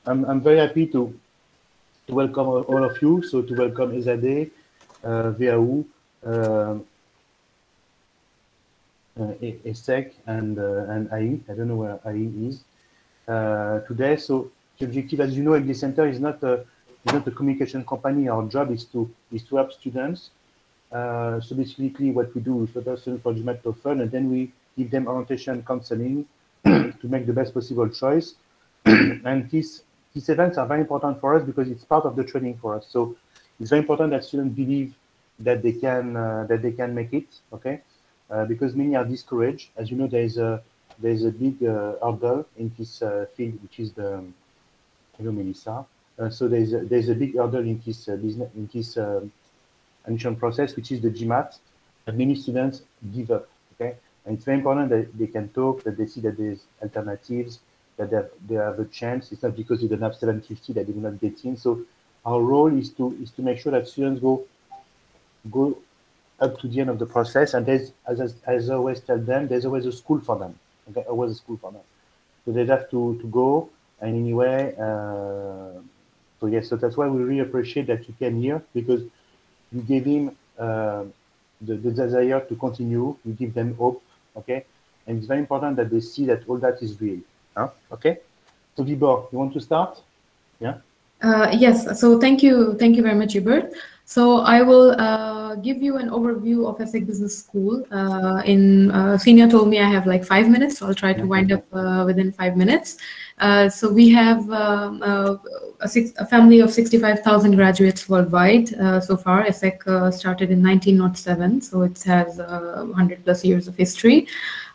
I'm very happy to welcome all of you. So to welcome Ezade, VAU, ESSEC, and AI. I don't know where AI is today. So the objective, as you know, MD Center is not a communication company. Our job is to help students. So basically, what we do, we prepare students for GMAT TOEFL, and then we give them orientation counseling to make the best possible choice. And these events are very important for us because it's part of the training for us. So it's very important that students believe that they can make it. Okay, because many are discouraged. As you know, there's a big hurdle in this field, which is the hello Melissa. So there's a big hurdle in this business admission process, which is the GMAT, that many students give up. Okay, and it's very important that they can talk, that they see that there's alternatives, that they have a chance. It's not because you don't have 750 that they will not get in. So our role is to make sure that students go up to the end of the process, and there's, as I always tell them, there's always a school for them. Okay, always a school for them. So they have to go, and anyway, so yes, so that's why we really appreciate that you came here, because you gave him the desire to continue. You give them hope, okay? And it's very important that they see that all that is real. Huh? Okay. So Vibor, you want to start? Yeah. Yes. So thank you very much, Hubert. So I will give you an overview of ESSEC Business School. Senior told me I have like 5 minutes, so I'll try to wind up within 5 minutes. So we have a family of 65,000 graduates worldwide so far. ESSEC started in 1907, so it has 100+ years of history.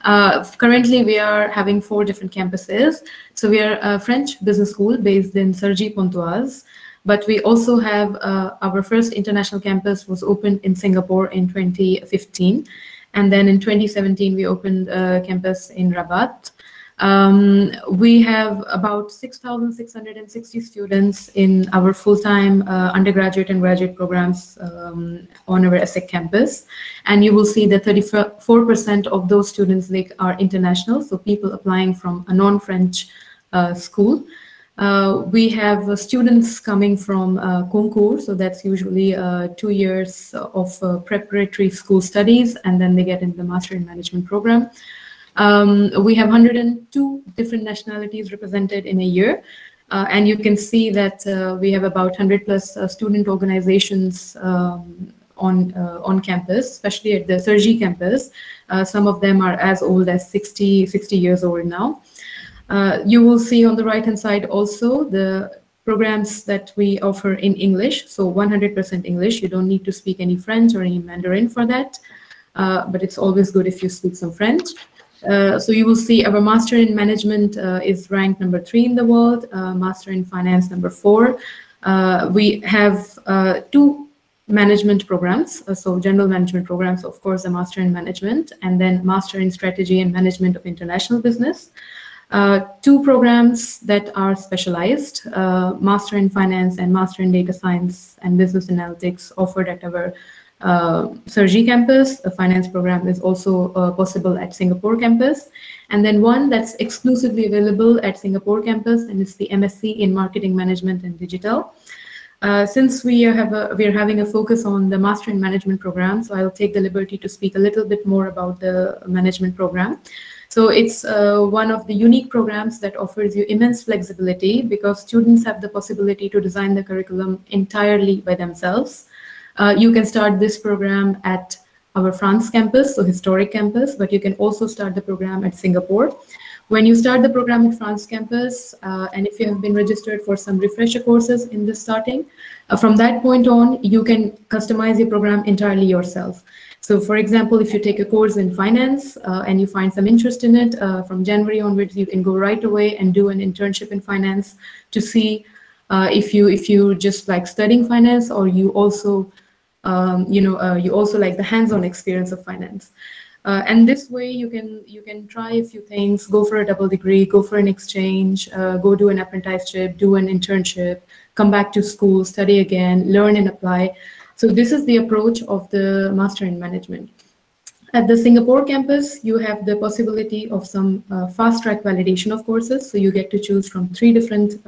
Currently, we are having 4 different campuses. So we are a French business school based in Cergy-Pontoise, but we also have our first international campus was opened in Singapore in 2015. And then in 2017, we opened a campus in Rabat. We have about 6,660 students in our full-time undergraduate and graduate programs on our ESSEC campus. And you will see that 34% of those students are international, so people applying from a non-French school. We have students coming from concours, so that's usually 2 years of preparatory school studies, and then they get into the Master in Management program. We have 102 different nationalities represented in a year. And you can see that we have about 100+ student organizations on campus, especially at the Cergy campus. Some of them are as old as 60 years old now. You will see on the right-hand side also the programs that we offer in English. So 100% English. You don't need to speak any French or any Mandarin for that. But it's always good if you speak some French. So you will see our Master in Management is ranked number 3 in the world, Master in Finance number 4. We have 2 management programs, so general management programs, of course, a Master in Management, and then Master in Strategy and Management of International Business. 2 programs that are specialized, Master in Finance and Master in Data Science and Business Analytics, offered at our Cergy campus. The finance program is also possible at Singapore campus, and then one that's exclusively available at Singapore campus, and it's the MSc in Marketing Management and Digital. Since we are having a focus on the Master in Management program, so I'll take the liberty to speak a little bit more about the management program. So it's one of the unique programs that offers you immense flexibility, because students have the possibility to design the curriculum entirely by themselves. You can start this program at our France campus, so historic campus, but you can also start the program at Singapore. When you start the program at France campus, and if you have been registered for some refresher courses in this starting, from that point on, you can customize your program entirely yourself. So for example, if you take a course in finance and you find some interest in it, from January onwards, you can go right away and do an internship in finance to see if you just like studying finance, or you also you also like the hands-on experience of finance. And this way you can try a few things, go for a double degree, go for an exchange, go do an apprenticeship, do an internship, come back to school, study again, learn and apply. So this is the approach of the Master in Management. At the Singapore campus, you have the possibility of some fast-track validation of courses. So you get to choose from 3 different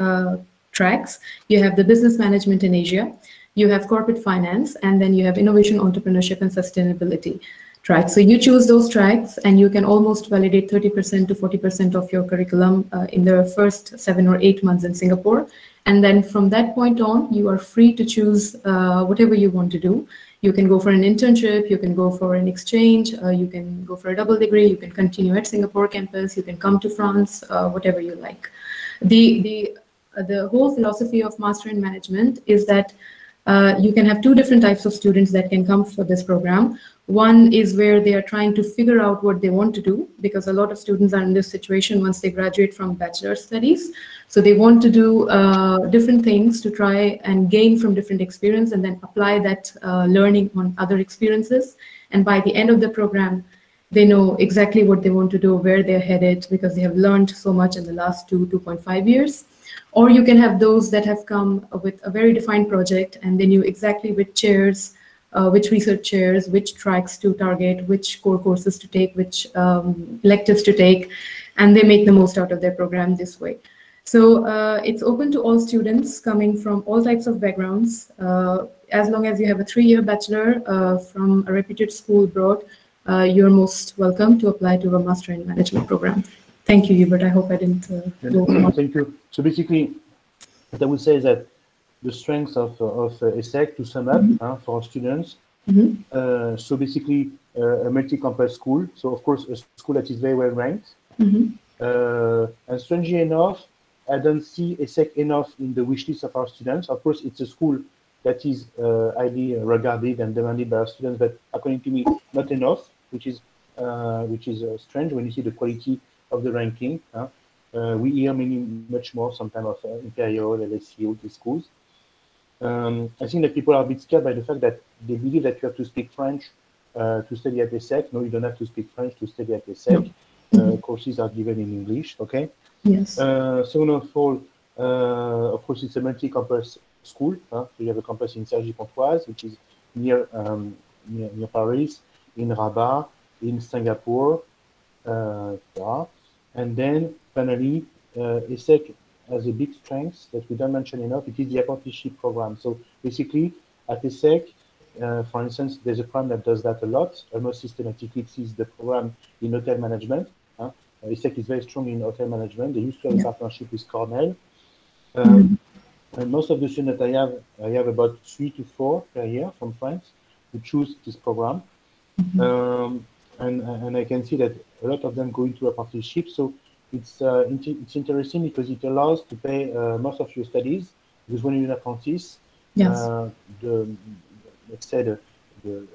tracks. You have the business management in Asia, you have corporate finance, and then you have innovation, entrepreneurship, and sustainability tracks. So you choose those tracks, and you can almost validate 30% to 40% of your curriculum in the first 7 or 8 months in Singapore. And then from that point on, you are free to choose whatever you want to do. You can go for an internship, you can go for an exchange, you can go for a double degree, you can continue at Singapore campus, you can come to France, whatever you like. The whole philosophy of Master in Management is that you can have 2 different types of students that can come for this program. One is where they are trying to figure out what they want to do, because a lot of students are in this situation once they graduate from bachelor studies. So they want to do different things to try and gain from different experience and then apply that learning on other experiences. And by the end of the program, they know exactly what they want to do, where they're headed, because they have learned so much in the last 2.5 years. Or you can have those that have come with a very defined project, and they knew exactly which chairs, which research chairs, which tracks to target, which core courses to take, which electives to take, and they make the most out of their program this way. So it's open to all students coming from all types of backgrounds. As long as you have a 3-year bachelor from a reputed school abroad, you're most welcome to apply to a Master in Management program. Thank you, Hubert. I hope I didn't go on. Thank you. So basically, what I would say is that the strengths of ESSEC, to sum up, for our students. So basically, a multi-campus school. So of course, a school that is very well ranked. And strangely enough, I don't see ESSEC enough in the wish list of our students. Of course, it's a school that is highly regarded and demanded by our students, but according to me, not enough, which is strange when you see the quality of the ranking. We hear much more sometimes of Imperial, LSE, these schools. I think that people are a bit scared by the fact that they believe that you have to speak French to study at ESSEC. No, you don't have to speak French to study at ESSEC. Courses are given in English, okay? Yes. Second of all, of course, it's a multi-campus school. So you have a campus in Cergy-Pontoise, which is near Paris, in Rabat, in Singapore, and then finally, ESSEC has a big strength that we don't mention enough. It is the apprenticeship program. So basically, at ESSEC, for instance, there's a program that does that a lot. Almost systematically sees the program in hotel management. ESSEC is very strong in hotel management. They used to have a partnership with Cornell. And most of the students that I have about 3 to 4 per year from France who choose this program. And I can see that a lot of them go into apprenticeship. So it's interesting because it allows to pay most of your studies. Because when you're an apprentice, let's say the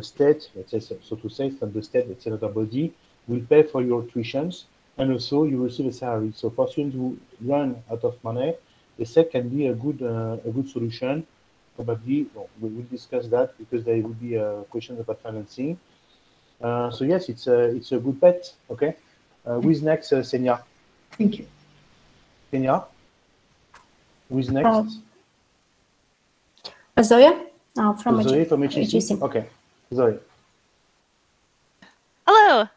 state, let's say so to say, from the state, let's say another body, will pay for your tuitions, and also you receive a salary. So for students who run out of money, the SEC can be a good solution. Probably, well, we will discuss that because there will be questions about financing. So yes, it's a good bet. Okay, who is next, Senya? Thank you. Senya, who is next? Zoya, from Zoe from HEC. Okay, Zoe. Hello.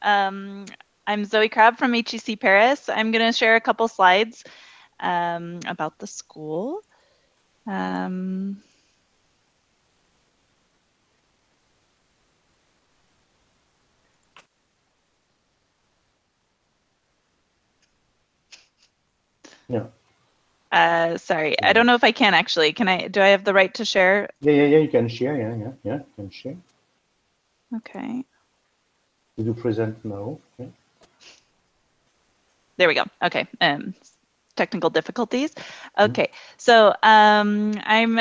I'm Zoe Crabb from HEC Paris. I'm going to share a couple slides about the school. Yeah. Sorry, I don't know if I can actually. Can I? Do I have the right to share? Yeah. You can share. Yeah. You can share. Okay. Did you present now? Yeah. There we go. Okay. Technical difficulties. Okay. So I'm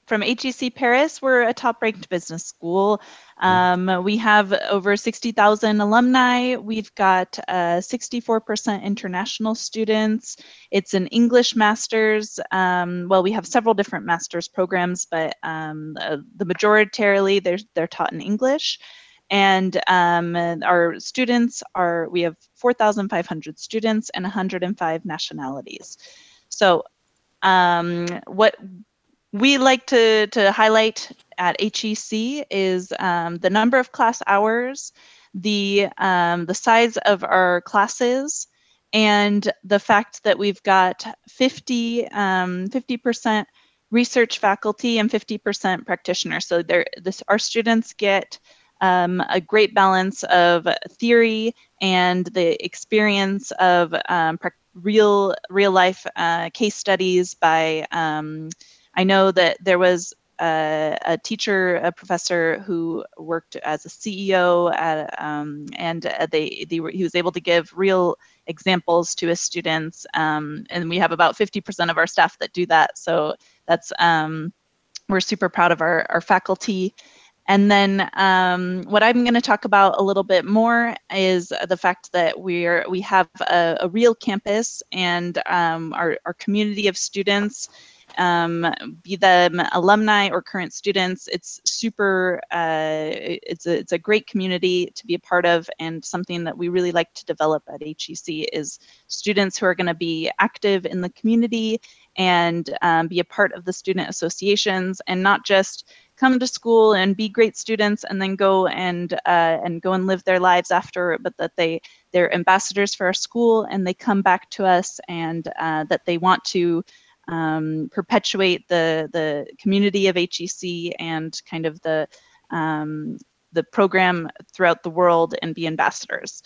from HEC Paris. We're a top-ranked business school. We have over 60,000 alumni. We've got 64% international students. It's an English master's. Well, we have several different master's programs, but the majoritarily they're taught in English. And our students we have 4,500 students and 105 nationalities. So what we like to highlight at HEC is the number of class hours, the size of our classes, and the fact that we've got 50% research faculty and 50% practitioners. So our students get a great balance of theory and the experience of real life case studies by I know that there was a teacher, a professor who worked as a CEO at, and he was able to give real examples to his students, and we have about 50% of our staff that do that. So that's we're super proud of our faculty. And then what I'm going to talk about a little bit more is the fact that we have a real campus, and our community of students, be them alumni or current students, it's super, it's a great community to be a part of, and something that we really like to develop at HEC is students who are going to be active in the community and be a part of the student associations, and not just come to school and be great students and then go and live their lives after, but that they're ambassadors for our school, and they come back to us, and that they want to perpetuate the community of HEC and kind of the program throughout the world and be ambassadors.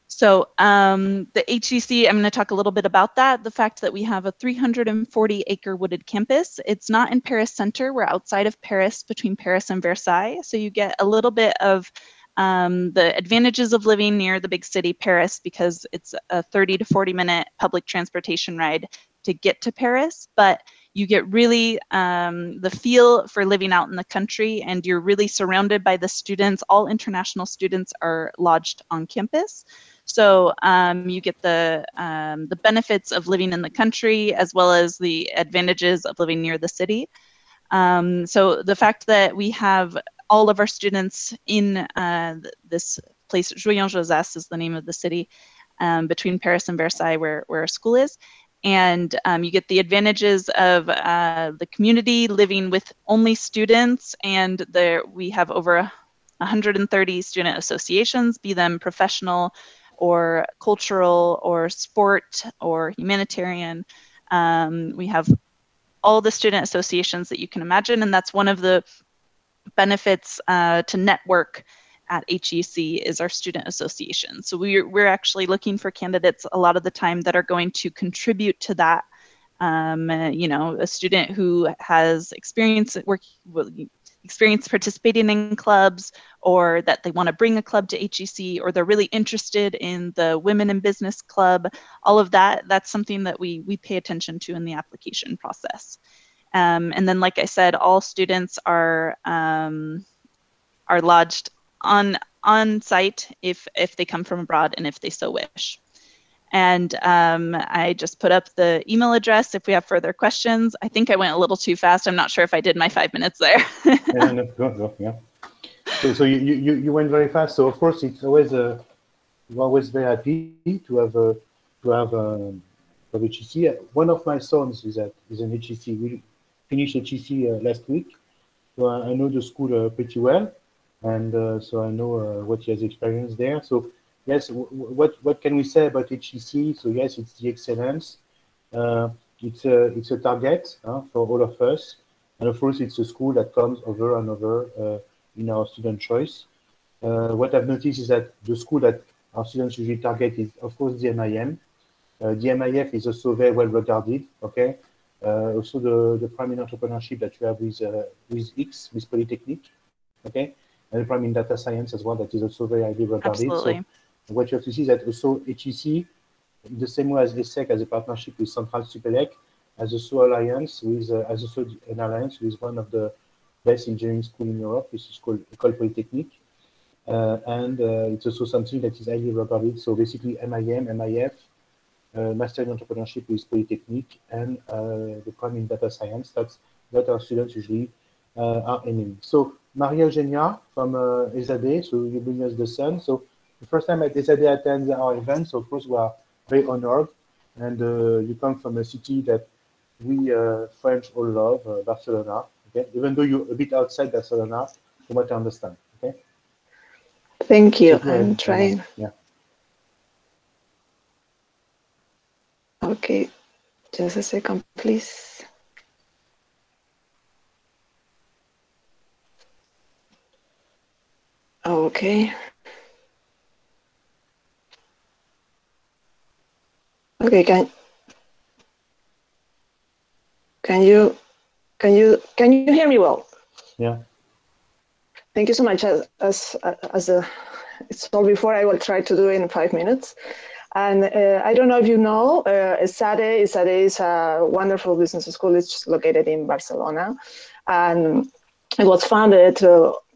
So the HEC, I'm going to talk a little bit about that. The fact that we have a 340-acre wooded campus. It's not in Paris Center. We're outside of Paris, between Paris and Versailles. So you get a little bit of the advantages of living near the big city, Paris, because it's a 30 to 40-minute public transportation ride to get to Paris. But you get really the feel for living out in the country, and you're really surrounded by the students. All international students are lodged on campus. So you get the benefits of living in the country, as well as the advantages of living near the city. So the fact that we have all of our students in this place, Jouy-en-Josas is the name of the city, between Paris and Versailles, where our school is. And you get the advantages of the community living with only students, and we have over 130 student associations, be them professional or cultural or sport or humanitarian. We have all the student associations that you can imagine, and that's one of the benefits to network at HEC is our student association. So we're actually looking for candidates a lot of the time that are going to contribute to that. You know, a student who has experience participating in clubs, or that they want to bring a club to HEC, or they're really interested in the Women in Business Club. All of that, that's something that we pay attention to in the application process. And then, like I said, all students are lodged on site if they come from abroad and if they so wish. And I just put up the email address if we have further questions. I think I went a little too fast. I'm not sure if I did my 5 minutes there. Yeah, go, yeah. So you went very fast. So of course it's always we're always very happy to have HEC. One of my sons is an HEC. We finished HEC last week, so I know the school pretty well, and so I know what he has experienced there. So yes, what can we say about HEC? So yes, it's the excellence. It's a target for all of us, and of course it's a school that comes over and over in our student choice. What I've noticed is that the school that our students usually target is, of course, the MIM. The MIF is also very well regarded. Okay. Also the prime in entrepreneurship that you have with Polytechnic. Okay. And the prime in data science as well, that is also very highly regarded. Absolutely. So what you have to see is that also HEC, in the same way as ESSEC has a partnership with Central Supélec, has also an alliance with one of the best engineering school in Europe, which is called École Polytechnique. And it's also something that is highly regarded. So basically MIM, MIF, Master in Entrepreneurship with Polytechnique, and the prime in data science. That's what our students usually are aiming. So Maria Eugenia from ESADE, so you bring us the sun. So the first time at ESADE attends our event, so of course we are very honored. And you come from a city that we French all love Barcelona. Okay, even though you're a bit outside Barcelona, from what I understand. Okay. Thank you. So go I'm ahead, trying. yeah. Okay, just a second, please. Okay. Okay, can you hear me well? Yeah. Thank you so much. As it's told before, I will try to do it in 5 minutes. And I don't know if you know, ESADE is a wonderful business school. It's located in Barcelona, and it was founded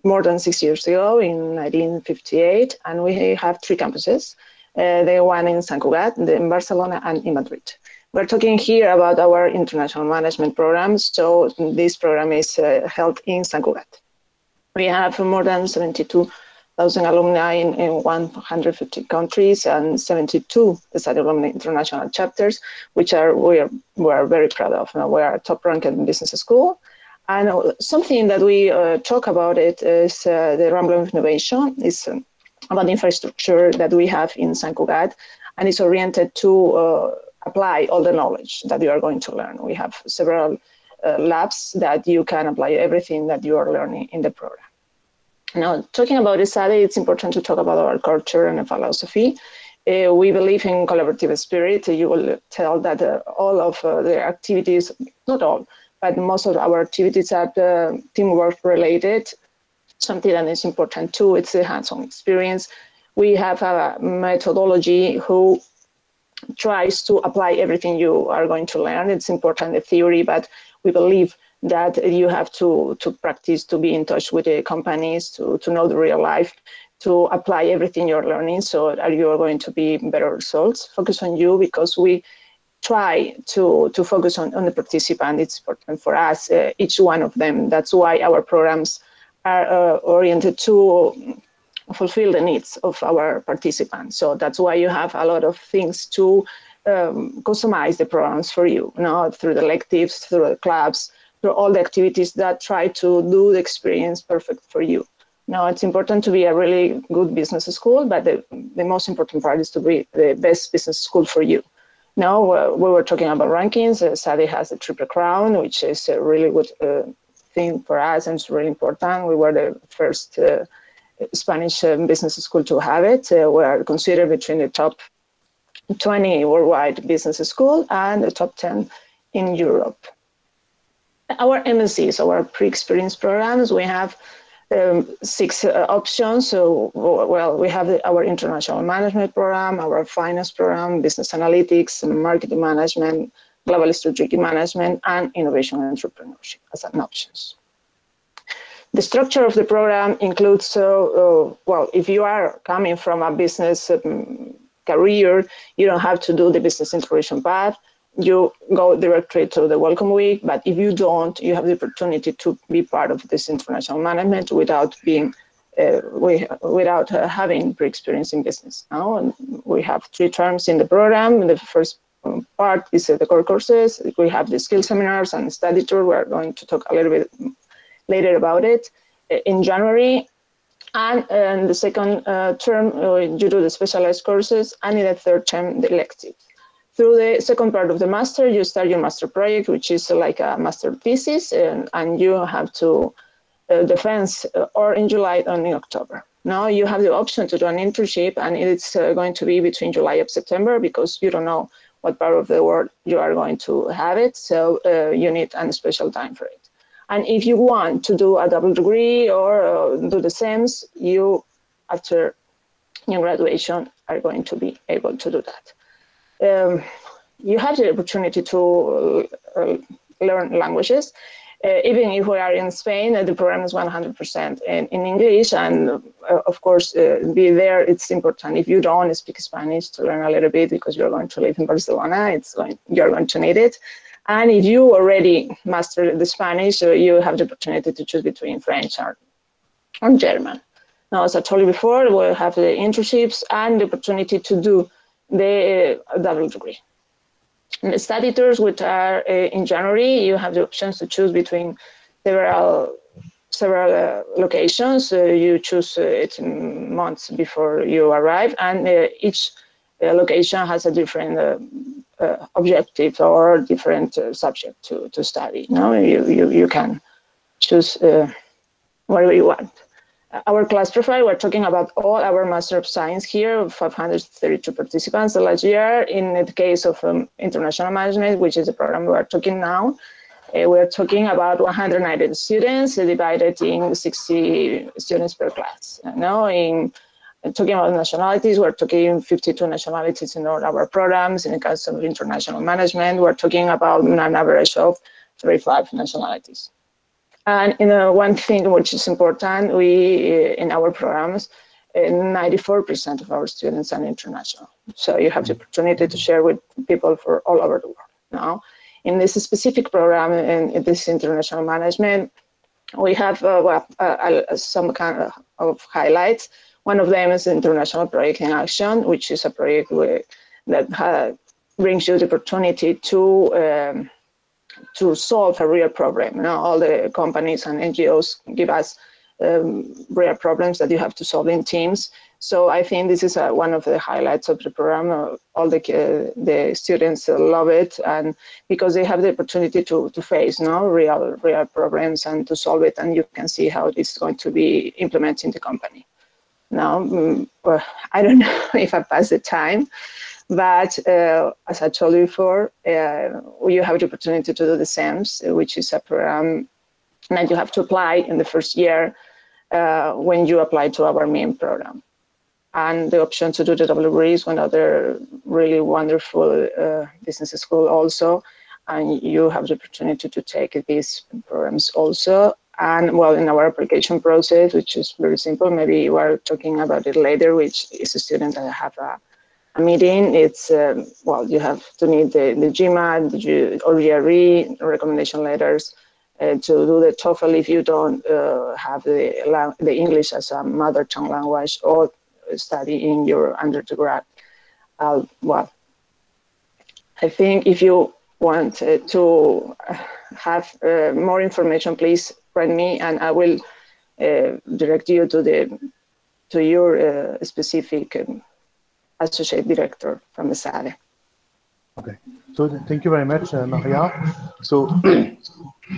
more than 6 years ago in 1958. And we have 3 campuses. The one in Sant Cugat, in Barcelona, and in Madrid. We're talking here about our international management program. So this program is held in Sant Cugat. We have more than 72,000 alumni in 150 countries and 72 ESADE alumni international chapters, which we are very proud of. Now, we are a top-ranked business school. And something that we talk about it is the Rambler of Innovation. It's about the infrastructure that we have in Sant Cugat, and it's oriented to apply all the knowledge that you are going to learn. We have several labs that you can apply everything that you are learning in the program. Now, talking about ESADE, it's important to talk about our culture and philosophy. We believe in collaborative spirit. You will tell that all of the activities, not all, but most of our activities are teamwork related. Something that is important too, it's the hands-on experience. We have a methodology who tries to apply everything you are going to learn. It's important, the theory, but we believe that you have to practice, to be in touch with the companies, to know the real life, to apply everything you're learning, so that you are going to be better results. Focus on you, because we try to focus on the participant. It's important for us, each one of them. That's why our programs are oriented to fulfill the needs of our participants. So that's why you have a lot of things to customize the programs for you, through the electives, through the clubs, through all the activities that try to do the experience perfect for you. Now, it's important to be a really good business school, but the most important part is to be the best business school for you. Now, we were talking about rankings. ESADE has the Triple Crown, which is a really good thing for us, and it's really important. We were the first Spanish business school to have it. We are considered between the top 20 worldwide business school and the top 10 in Europe. Our MSCs, our pre-experience programs, we have 6 options. So, well, we have our international management program, our finance program, business analytics, marketing management, global strategic management, and innovation and entrepreneurship as an options. The structure of the program includes, well, if you are coming from a business career, you don't have to do the business integration path. You go directly to the welcome week, but if you don't, you have the opportunity to be part of this international management without being, without having pre-experience in business. Now, and we have 3 terms in the program. The first part is the core courses. We have the skill seminars and study tour. We're going to talk a little bit later about it in January. And in the second term, you do the specialized courses, and in the third term, the elective. Through the second part of the master, you start your master project, which is like a master thesis, and you have to defend or in July or in October. Now you have the option to do an internship, and it's going to be between July and September, because you don't know what part of the world you are going to have it, so you need a special time for it. And if you want to do a double degree or do the SEMS, you, after your graduation, are going to be able to do that. You have the opportunity to learn languages. Even if we are in Spain, the program is 100% in English, and of course, be there, it's important. If you don't speak Spanish, to learn a little bit, because you're going to live in Barcelona, you're going to need it. And if you already master the Spanish, you have the opportunity to choose between French or German. Now, as I told you before, we'll have the internships and the opportunity to do the double degree. And the study tours, which are in January, you have the options to choose between several locations. You choose it in months before you arrive, and each location has a different objective or different subject to study. No, you can choose whatever you want. Our class profile, we're talking about all our Master of Science here, 532 participants last year. In the case of International Management, which is the program we're talking now, we're talking about 190 students divided in 60 students per class. Now, in talking about nationalities, we're talking 52 nationalities in all our programs. In the case of International Management, we're talking about an average of 35 nationalities. And one thing which is important, we in our programs, 94% of our students are international. So you have the opportunity to share with people for all over the world. Now, in this specific program, in this international management, we have some kind of highlights. One of them is the International Project in Action, which is a project that brings you the opportunity to solve a real problem. You know, all the companies and NGOs give us real problems that you have to solve in teams. So I think this is one of the highlights of the program. All the students love it, and because they have the opportunity to face real problems and to solve it, and you can see how it's going to be implemented in the company. Now, I don't know if I passed the time. But as I told you before, you have the opportunity to do the SEMS, which is a program that you have to apply in the first year when you apply to our MIM program. And the option to do the double degree is one other really wonderful business school also. And you have the opportunity to take these programs also. And well, in our application process, which is very simple, maybe you are talking about it later, which is a student that have a meeting. It's well, you have to need the GMAT or GRE recommendation letters to do the TOEFL if you don't have the English as a mother tongue language or study in your undergrad. Well, I think if you want to have more information, please write me, and I will direct you to your specific associate director from the SADE. Okay, so thank you very much, Maria. So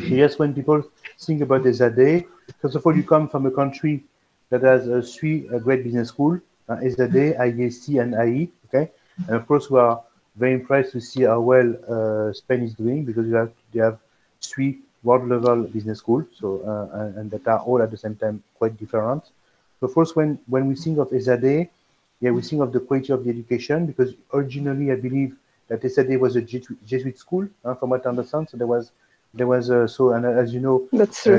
yes, when people think about the SADE, first of all, you come from a country that has three great business schools, SADE, IEC, and IE. Okay, and of course we are very impressed to see how well Spain is doing, because they have three world-level business schools, so and that are all at the same time quite different. So first, when we think of SADE, yeah, we think of the quality of the education, because originally I believe that SADE was a Jesuit school, from what I understand. So there was so, and as you know,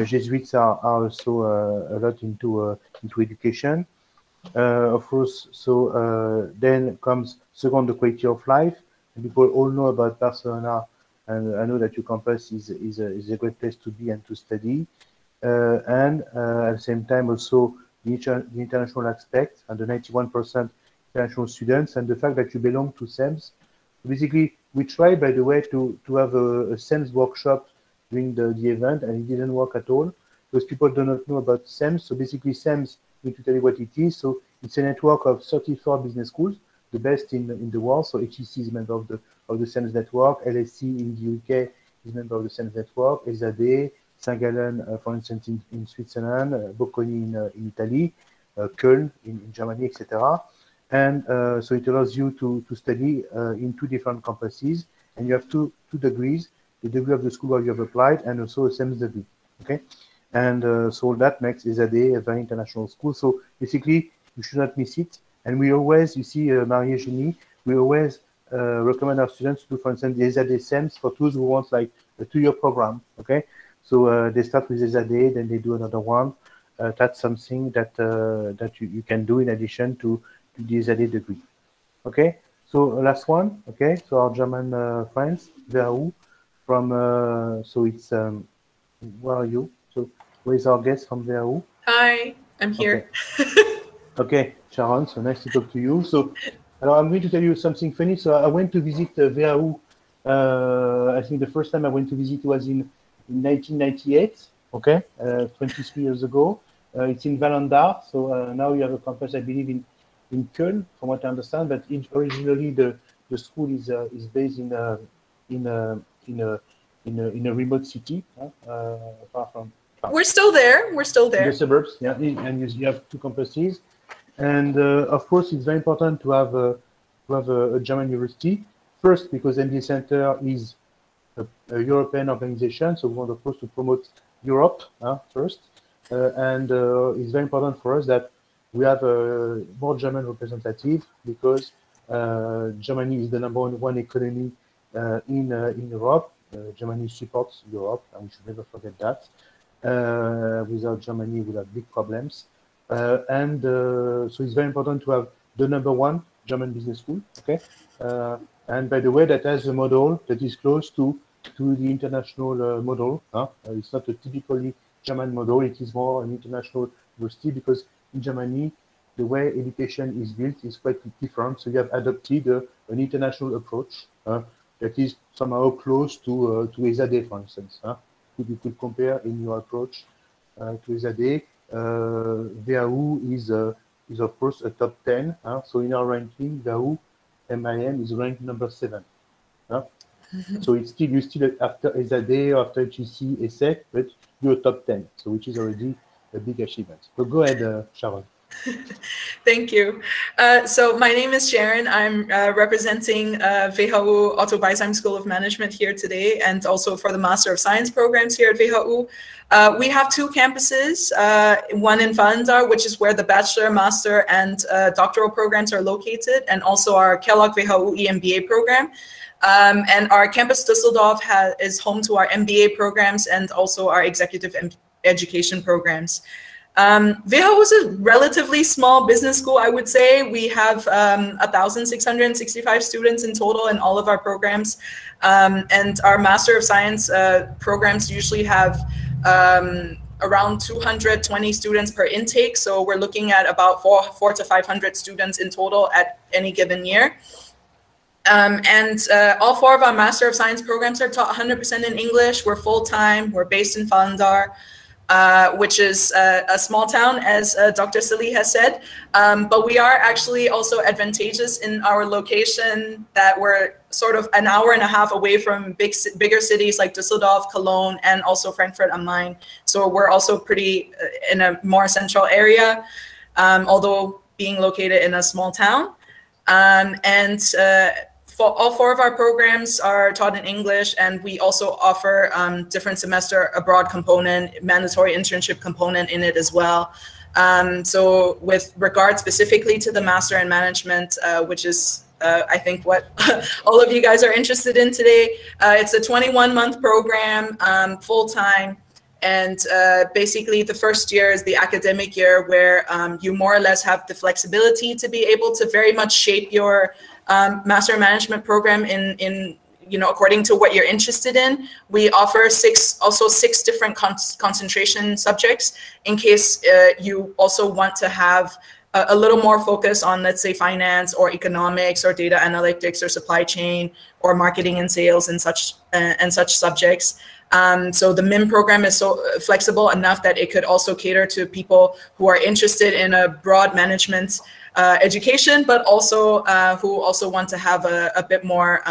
Jesuits are also a lot into education, of course. So then comes second, the quality of life, and people all know about Barcelona, and I know that your campus is a great place to be and to study, and at the same time also the international aspect, and the 91% international students, and the fact that you belong to SEMS. Basically, we tried, by the way, to have a SEMS workshop during the event, and it didn't work at all, because people do not know about SEMS. So basically, SEMS, to tell you what it is, so it's a network of 34 business schools, the best in the world. So HEC is a member of the SEMS network, LSE in the UK is a member of the SEMS network, SADE, St. Gallen, for instance, in Switzerland, Bocconi in Italy, Köln in Germany, etc. And so it allows you to study in two different campuses, and you have two degrees: the degree of the school where you have applied, and also a SEMS degree. Okay, and so that makes SADE a very international school. So basically, you should not miss it. And we always, you see, Maria Genie, we always recommend our students to do, for instance, the SADE SEMS for those who want like a 2-year program. Okay. So they start with SADE, then they do another one. That's something that you can do in addition to the SADE degree. Okay. So last one. Okay. So our German friends, WHU, from so it's where are you? So where is our guest from WHU? Hi, I'm here. Okay. Okay, Sharon. So nice to talk to you. So I'm going to tell you something funny. So I went to visit WHU I think the first time I went to visit was in 1998, okay, 23 years ago. It's in Valendar, so now you have a campus, I believe, in Köln, from what I understand. But originally, the school is based in a remote city, far from. We're still there. We're still there. In the suburbs, yeah, and you have two campuses, and of course, it's very important to have a German university. First, because MBA Center is a European organization, so we want, of course, to promote Europe first. And it's very important for us that we have a more German representative, because Germany is the #1 economy in Europe. Germany supports Europe, and we should never forget that. Without Germany, we'll have big problems. So it's very important to have the #1 German business school, okay? And by the way, that has a model that is close to the international model. It's not a typically German model, it is more an international university, because in Germany, the way education is built is quite different. So you have adopted an international approach that is somehow close to ESADE, for instance. You could compare in your approach to ESADE. WHU is of course a top 10. So in our ranking, WHU MIM is ranked #7. So it's still, you still after ESADE, after HEC, ESSEC, but you're top 10, so which is already a big achievement. So go ahead, Sharon. Thank you. So my name is Sharon. I'm representing WHU Otto Beisheim School of Management here today, and also for the Master of Science programs here at WHU. We have two campuses, one in Valendar, which is where the bachelor, master, and doctoral programs are located, and also our Kellogg WHU EMBA program. And our campus Düsseldorf is home to our MBA programs and also our executive education programs. WHU is a relatively small business school, I would say. We have 1,665 students in total in all of our programs. And our Master of Science programs usually have around 220 students per intake. So we're looking at about 400 to 500 students in total at any given year. All four of our Master of Science programs are taught 100% in English. We're full-time. We're based in Valendar, which is a small town, as Dr. Salih has said. But we are actually also advantageous in our location, that we're sort of an hour and a half away from bigger cities like Düsseldorf, Cologne, and also Frankfurt am Main. So we're also pretty in a more central area, although being located in a small town. For all four of our programs are taught in English, and we also offer different semester abroad component, mandatory internship component in it as well. So with regard specifically to the Master in Management, which is I think what all of you guys are interested in today, it's a 21-month program, full-time. And basically the first year is the academic year, where you more or less have the flexibility to be able to very much shape your Master Management program in according to what you're interested in. We offer six different concentration subjects, in case you also want to have a little more focus on, let's say, finance or economics or data analytics or supply chain or marketing and sales and such subjects. So the MIM program is so flexible enough that it could also cater to people who are interested in a broad management education, but also who also want to have a bit more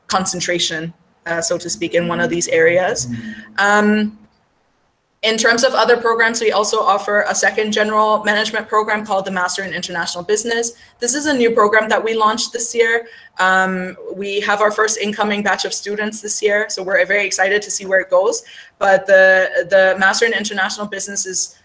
concentration, so to speak, in one of these areas. In terms of other programs, we also offer a second general management program called the Master in International Business. This is a new program that we launched this year. We have our first incoming batch of students this year, so we're very excited to see where it goes. But the Master in International Business is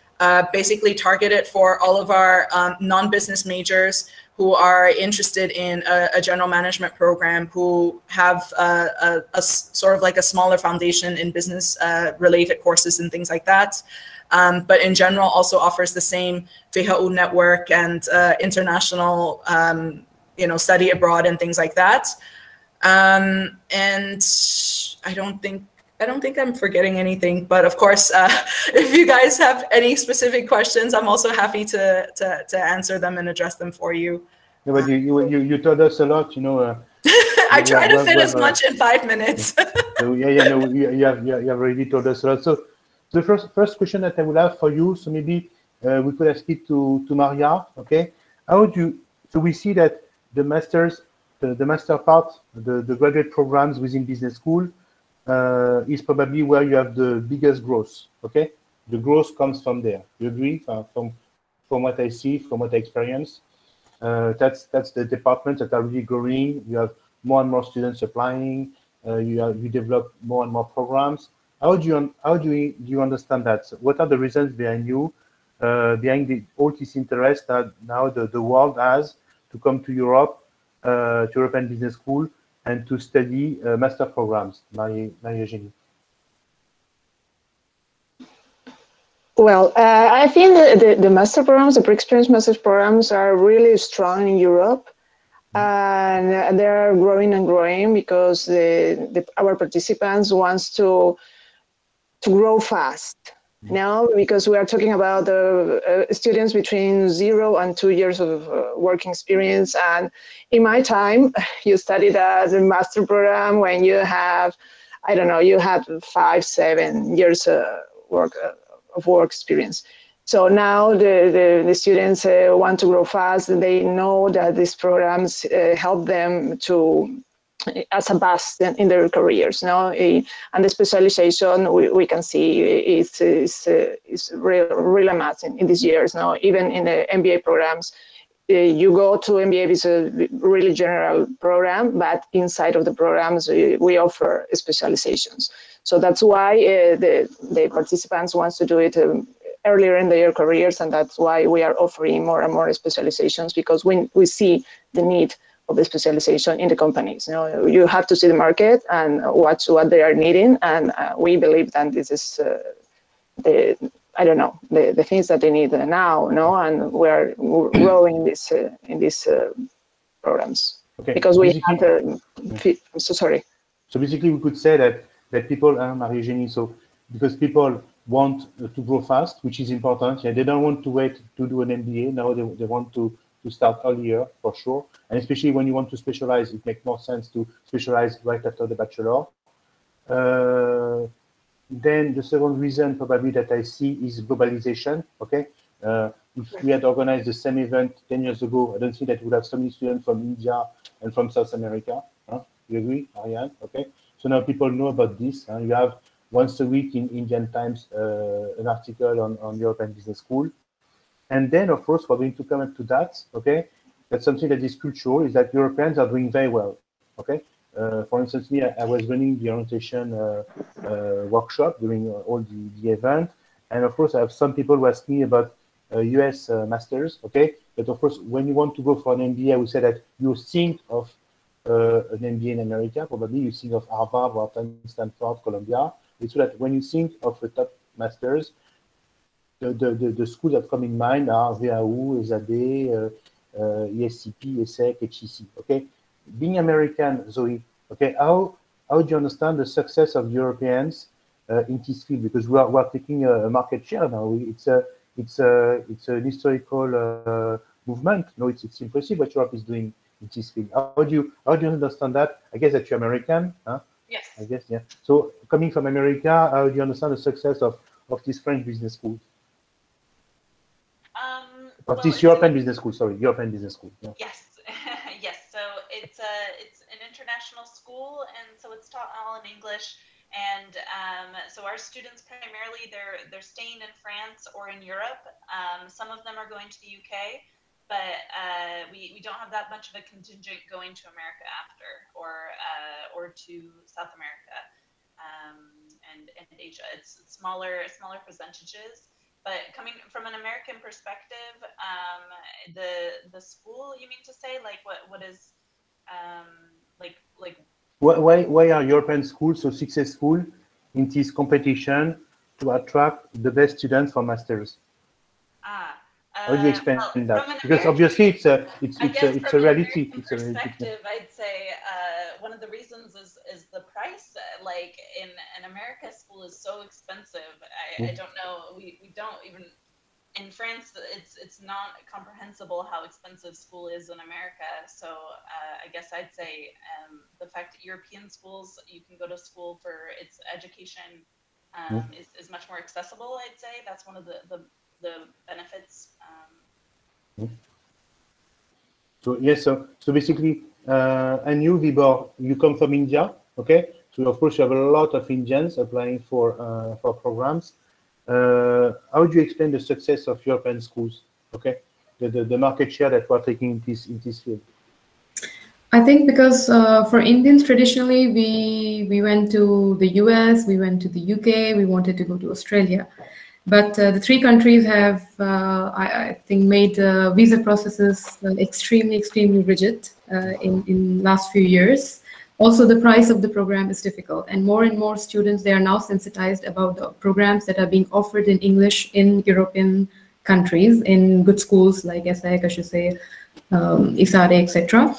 basically targeted for all of our non-business majors who are interested in a general management program, who have a sort of like a smaller foundation in business related courses and things like that. But in general also offers the same WHU network and international study abroad and things like that. And I don't think I'm forgetting anything, but of course, if you guys have any specific questions, I'm also happy to answer them and address them for you. Yeah, but you told us a lot, I try to fit as much in 5 minutes. So no, you have already told us a lot. So the first question that I will have for you, so maybe we could ask it to Maria. Okay, how do you? So we see that the masters, the master part, the graduate programs within business school is probably where you have the biggest growth. Okay, the growth comes from there. You agree? From what I see, from what I experience, that's the departments that are really growing. You have more and more students applying. You develop more and more programs. How do you understand that? So what are the reasons behind all this interest that now the world has to come to Europe, to European Business School, and to study master programs? Marie-Eugénie. Well, I think the master programs, the pre-experience master programs are really strong in Europe. And they're growing and growing because our participants wants to grow fast. Now, because we are talking about the students between 0 and 2 years of working experience. And in my time, you studied as a master program when you have, I don't know, you had 5, 7 years of work experience. So now the students want to grow fast. They know that these programs help them to as a boost in their careers. No, and the specialization we can see is really amazing in these years. Now, even in the MBA programs, you go to MBA is a really general program, but inside of the programs we offer specializations. So that's why the participants wants to do it earlier in their careers, and that's why we are offering more and more specializations, because we see the need of the specialization in the companies. You know, you have to see the market and watch what they are needing, and we believe that this is the things that they need now, no, and we are growing in these programs. Okay. Because we have so sorry. So basically, we could say that people, Marie-Eugénie, so because people want to grow fast, which is important. Yeah, they don't want to wait to do an MBA. Now they want to start earlier, for sure. And especially when you want to specialize, it makes more sense to specialize right after the bachelor. Then the second reason probably that I see is globalization. Okay, if we had organized the same event 10 years ago, I don't think that we would have so many students from India and from South America. You agree, Ariane? Okay. So now people know about this. You have once a week in Indian Times an article on European Business School. And then, of course, we're going to come up to that, okay? That's something that is cultural, is that Europeans are doing very well, okay? For instance, me, I was running the orientation workshop during all the event. And of course, I have some people who ask me about US masters, okay? But of course, when you want to go for an MBA, I would say that you think of an MBA in America, probably you think of Harvard, Wharton, Stanford, Columbia. It's so that when you think of the top masters, the schools that come in mind are VAU, ESADE, ESCP, ESSEC, HEC. Okay, being American, Zoe. Okay, how do you understand the success of Europeans in this field? Because we are taking a market share now. It's an historical movement. No, it's impressive what Europe is doing in this field. How do you understand that? I guess that you're American, huh? Yes. I guess, yeah. So coming from America, how do you understand the success of this French business school? Of this European Business School, sorry, European Business School. Yeah. Yes, yes. So it's an international school, and so it's taught all in English. And so our students primarily they're staying in France or in Europe. Some of them are going to the UK, but we don't have that much of a contingent going to America after, or to South America and Asia. It's smaller percentages. But coming from an American perspective, the school, you mean to say, like what is like why are European schools so successful in this competition to attract the best students for masters? How do you explain that? Because obviously it's a reality. It's a perspective. I'd say one of the reasons is the price. Like in America, school is so expensive. I don't know. We don't even in France, it's not comprehensible how expensive school is in America. So I guess I'd say the fact that European schools, you can go to school for its education is much more accessible. I'd say that's one of the benefits. So yes, so basically, and you, Vibor, you come from India, okay? So of course you have a lot of Indians applying for programs. How do you explain the success of European schools? Okay, the market share that we're taking in this field. I think because for Indians traditionally we went to the US, we went to the UK, we wanted to go to Australia. But the three countries have, I think, made visa processes extremely rigid in last few years. Also, the price of the program is difficult, and more students, they are now sensitized about the programs that are being offered in English in European countries, in good schools like SAEC, HEC, ISADE, etc.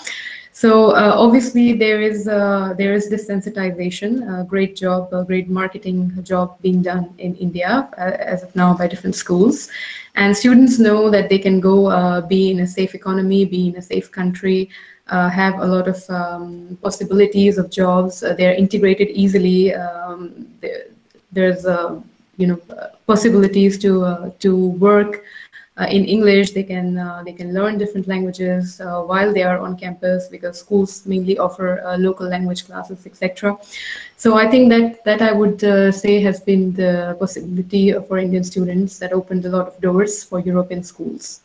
So obviously there is this sensitization, great job, great marketing job being done in India as of now by different schools, and students know that they can go be in a safe economy, be in a safe country, have a lot of possibilities of jobs. They're integrated easily. There's possibilities to work in English. They can learn different languages while they are on campus, because schools mainly offer local language classes, etc. So I think that I would say has been the possibility for Indian students that opened a lot of doors for European schools.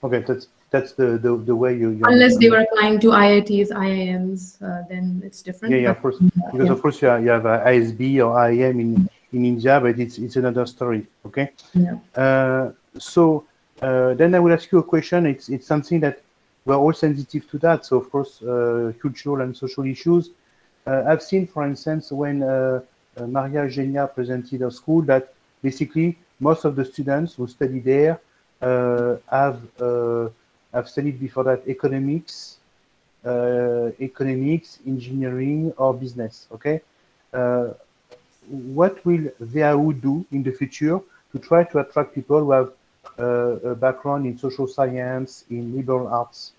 Okay, that's the way you unless they were applying to IITs, IIMs, then it's different. Yeah, of course, because of course you have ISB or IIM in India, but it's another story. Okay. Yeah. So then I will ask you a question. It's something that we're all sensitive to that. So of course, cultural and social issues. I've seen, for instance, when Maria Eugenia presented her school, that basically most of the students who study there have studied before that economics, engineering, or business. Okay. What will VAU do in the future to try to attract people who have a background in social science, in liberal arts?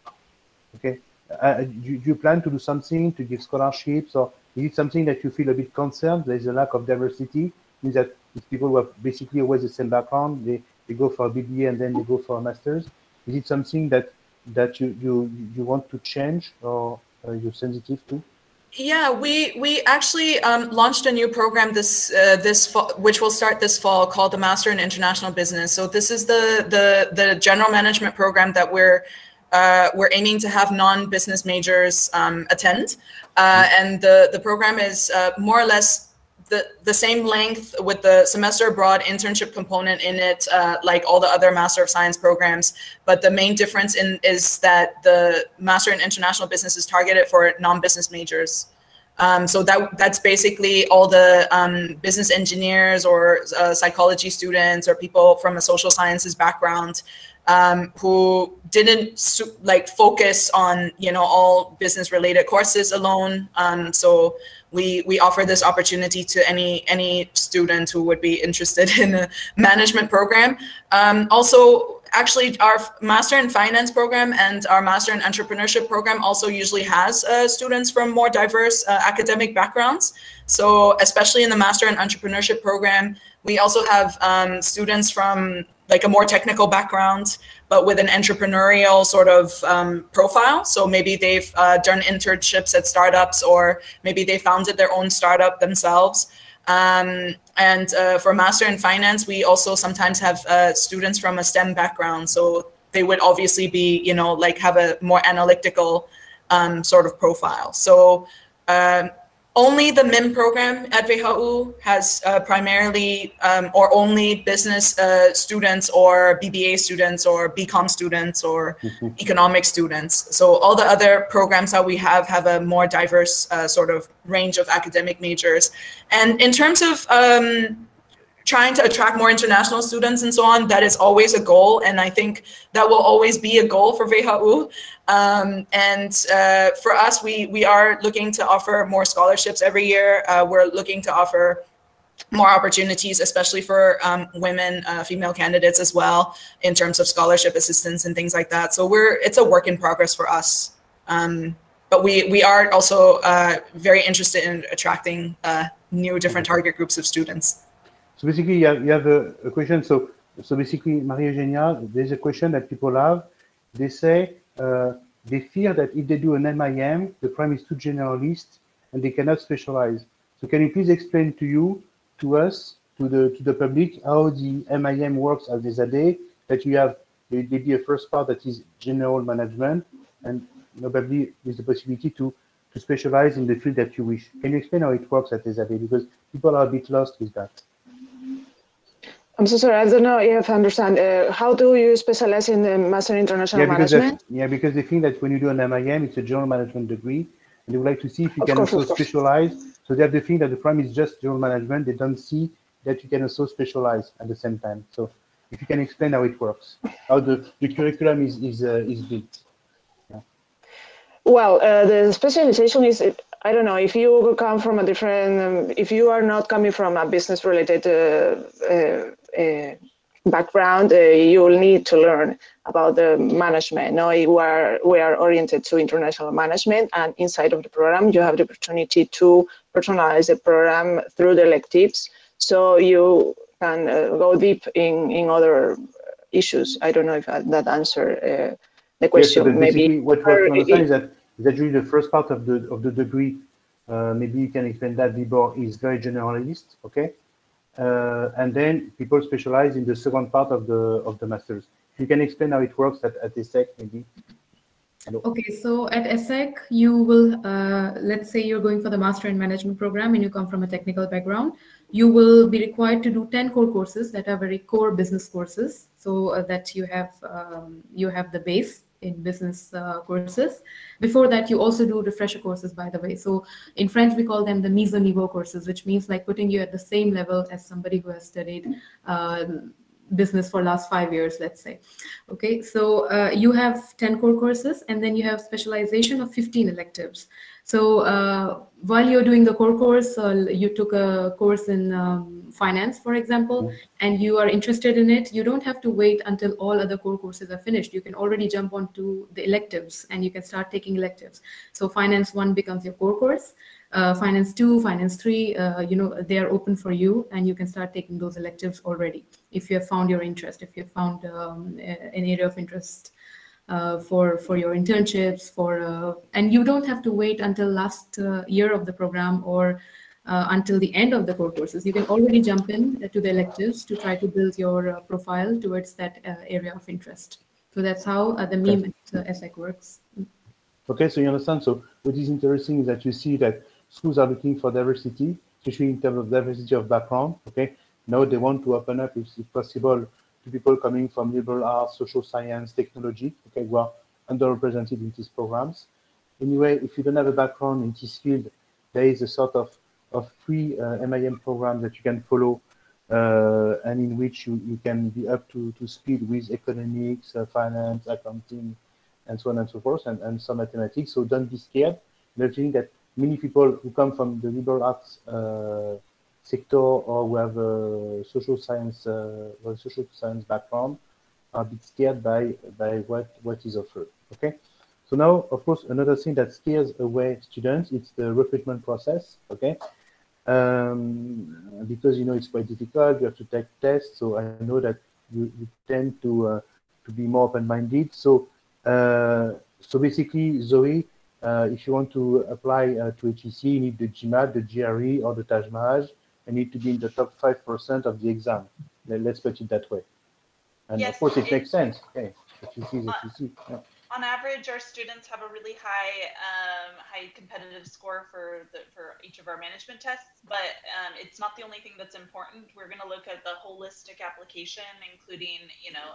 Okay, do you plan to do something to give scholarships, or is it something that you feel a bit concerned? There is a lack of diversity, means that it's people who have basically always the same background, they go for a BBA and then they go for a master's. Is it something that you want to change, or you're sensitive to? Yeah, we actually launched a new program this fall, which will start this fall, called the Master in International Business. So this is the general management program that we're aiming to have non-business majors attend, and the program is more or less the same length, with the semester abroad internship component in it, like all the other Master of Science programs. But the main difference is that the Master in International Business is targeted for non-business majors. So that's basically all the business engineers or psychology students or people from a social sciences background who didn't focus on all business related courses alone. So we offer this opportunity to any student who would be interested in a management program. Also, actually, our Master in Finance program and our Master in Entrepreneurship program also usually has students from more diverse academic backgrounds. So especially in the Master in Entrepreneurship program, we also have students from like a more technical background, but with an entrepreneurial sort of profile. So maybe they've done internships at startups, or maybe they founded their own startup themselves. And for Master in Finance, we also sometimes have students from a STEM background. So they would obviously be, have a more analytical sort of profile. So only the MIM program at WHU has primarily or only business students or BBA students or BCom students or economic students. So all the other programs that we have a more diverse sort of range of academic majors. And in terms of trying to attract more international students and so on, that is always a goal. And I think that will always be a goal for WHU. For us, we are looking to offer more scholarships every year. We're looking to offer more opportunities, especially for women, female candidates as well, in terms of scholarship assistance and things like that. So it's a work in progress for us. But we are also very interested in attracting new different target groups of students. So basically, you have a question. So basically, Maria Eugenia, there's a question that people have. They say they fear that if they do an MIM, the program is too generalist and they cannot specialize. So can you please explain to us, to the public, how the MIM works as is a day, that you have maybe a first part that is general management and probably with the possibility to specialize in the field that you wish. Can you explain how it works at ESADE? Because people are a bit lost with that. I'm so sorry, I don't know if I understand. How do you specialize in the Master in International Management? Because they think that when you do an MIM, it's a general management degree, and they would like to see if you can also specialize. So they have the thing that the program is just general management. They don't see that you can also specialize at the same time. So if you can explain how it works, how the curriculum is built. Yeah. Well, the specialization is, I don't know, if you come from a different, if you are not coming from a business related background, you will need to learn about the management. No, we are oriented to international management, and inside of the program, you have the opportunity to personalize the program through the electives, so you can go deep in other issues. I don't know if that answered the question. Yes, so maybe what we understand is that during the first part of the degree, maybe you can explain that Libor is very generalist, okay? And then people specialize in the second part of the masters. You can explain how it works at ESSEC, maybe. Hello. Okay, so at ESSEC, you will, let's say you're going for the Master in Management program and you come from a technical background, you will be required to do 10 core courses that are very core business courses, so that you have the base in business courses. Before that, you also do refresher courses, by the way. So in French, we call them the mise au niveau courses, which means like putting you at the same level as somebody who has studied business for last 5 years, let's say. Okay, so you have 10 core courses, and then you have specialization of 15 electives. So while you're doing the core course, you took a course in finance, for example, and you are interested in it, you don't have to wait until all other core courses are finished. You can already jump onto the electives and you can start taking electives. So finance 1 becomes your core course. Finance 2, Finance 3, they are open for you, and you can start taking those electives already if you have found your interest, if you have found an area of interest for your internships, and you don't have to wait until last year of the program or until the end of the core courses. You can already jump in to the electives to try to build your profile towards that area of interest. So that's how the MIM at ESSEC works. Okay, so you understand. So what is interesting is that you see that schools are looking for diversity, especially in terms of diversity of background. Okay, now they want to open up, if possible, to people coming from liberal arts, social science, technology. Okay, who are underrepresented in these programs. Anyway, if you don't have a background in this field, there is a sort of free MIM program that you can follow, and in which you can be up to speed with economics, finance, accounting, and so on and so forth, and some mathematics. So don't be scared. I think that many people who come from the liberal arts sector or who have a social science background are a bit scared by what is offered. Okay. So now, of course, another thing that scares away students, it's the recruitment process. Okay. Because it's quite difficult. You have to take tests. So I know that you tend to be more open-minded. So basically, Zoe, if you want to apply to HEC, you need the GMAT, the GRE, or the Taj Mahal, and need to be in the top 5% of the exam. Let's put it that way. And yes, of course, it makes sense. Okay, HEC is HEC. Yeah. On average, our students have a really high competitive score for each of our management tests, but it's not the only thing that's important. We're going to look at the holistic application, including,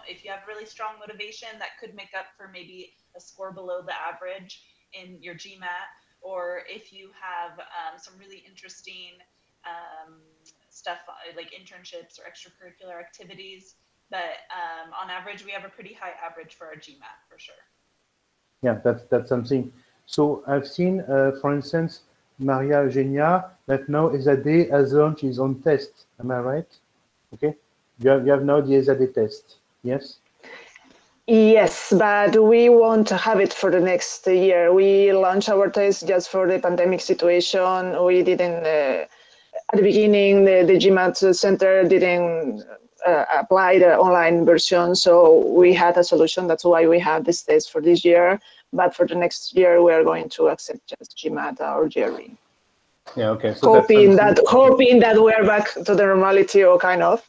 if you have really strong motivation, that could make up for maybe a score below the average in your GMAT, or if you have some really interesting stuff like internships or extracurricular activities. But on average, we have a pretty high average for our GMAT for sure. Yeah, that's something. So I've seen, for instance, Maria Eugenia, that now ESADE has launched its own test. Am I right? Okay. You have now the ESADE test. Yes? Yes, but we won't have it for the next year. We launched our test just for the pandemic situation. We didn't, at the beginning, the GMAT Center didn't apply the online version, so we had a solution. That's why we have this test for this year. But for the next year, we are going to accept just GMAT or GRE. Yeah, okay. So hoping that we're back to the normality, or kind of.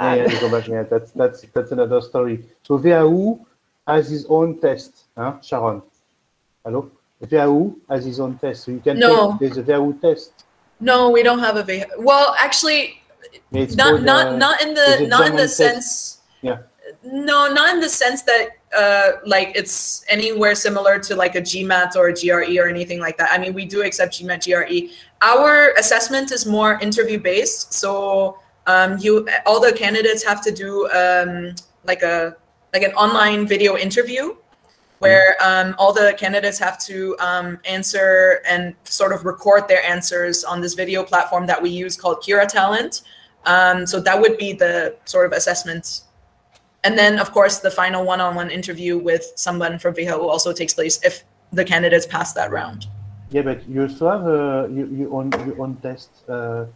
Yeah, go back. Yeah, that's another story. So VAU has his own test, huh? Sharon. Hello? VAU has his own test, so you can take, there's a VAU test. No, we don't have a VAU. Well, actually, not in the sense. Yeah. No, not in the sense that like it's anywhere similar to like a GMAT or a GRE or anything like that. I mean, we do accept GMAT, GRE. Our assessment is more interview based, so all the candidates have to do like an online video interview where all the candidates have to answer and sort of record their answers on this video platform that we use called Kira Talent. So that would be the sort of assessment. And then, of course, the final one-on-one interview with someone from VHU also takes place if the candidates pass that round. Yeah, but you also have your own test. Are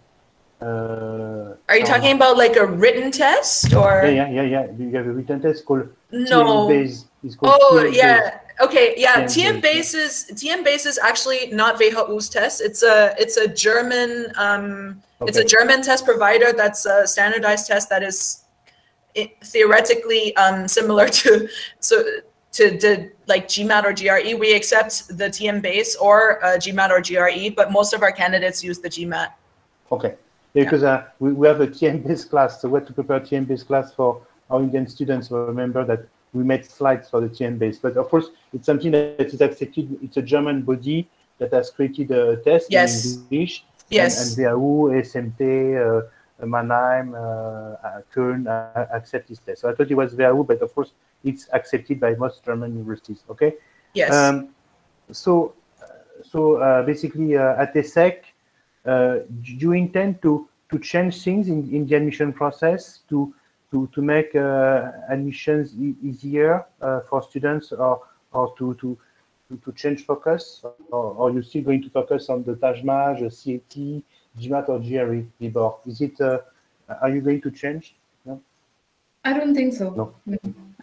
you talking about like a written test or? Yeah. You have a written test called no. TM-Base. It's called TM-Base. Yeah. Okay. Yeah. TM-Base is actually not VHU's test. It's a German it's a German test provider that's a standardized test that is theoretically similar to like GMAT or GRE. We accept the TM-Base or GMAT or GRE, but most of our candidates use the GMAT. Okay. Because we have a TM-based class, so we have to prepare a TM-based class for our Indian students. So remember that we made slides for the TM-based, but of course it's something that is accepted. It's a German body that has created a test in English. Yes. And VAU, SMT, MIM, Köln accept this test. So I thought it was VAU, but of course it's accepted by most German universities. Okay. Yes. So basically at ESSEC, do you intend to change things in the admission process to make admissions easier for students, or to change focus, or are you still going to focus on the TAJMAJ, CAT, GMAT or GRE, Libor? Is it? Are you going to change? No? I don't think so. No.